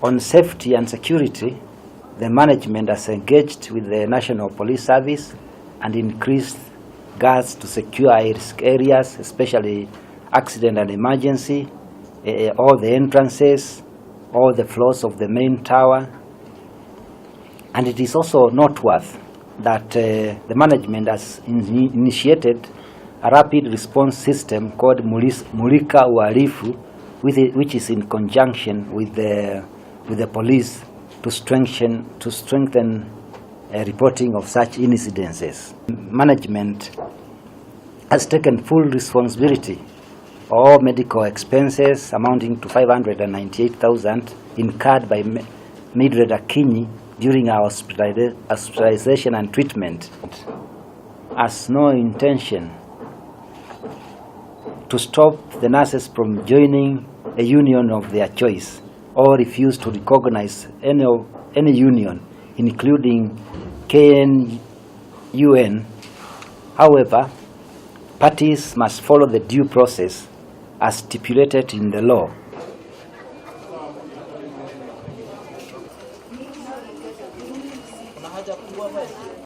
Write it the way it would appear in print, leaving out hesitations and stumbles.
On safety and security, the management has engaged with the National Police Service and increased guards to secure high-risk areas, especially accident and emergency, all the entrances, all the floors of the main tower. And it is also noteworthy that the management has initiated a rapid response system called Mulika Uhalifu, which is in conjunction with the police to strengthen reporting of such incidences. Management has taken full responsibility. All medical expenses amounting to 598,000 incurred by Mildred Akinyi during our hospitalization and treatment has no intention to stop the nurses from joining a union of their choice or refuse to recognize any union, including KNUN. However, parties must follow the due process as stipulated in the law.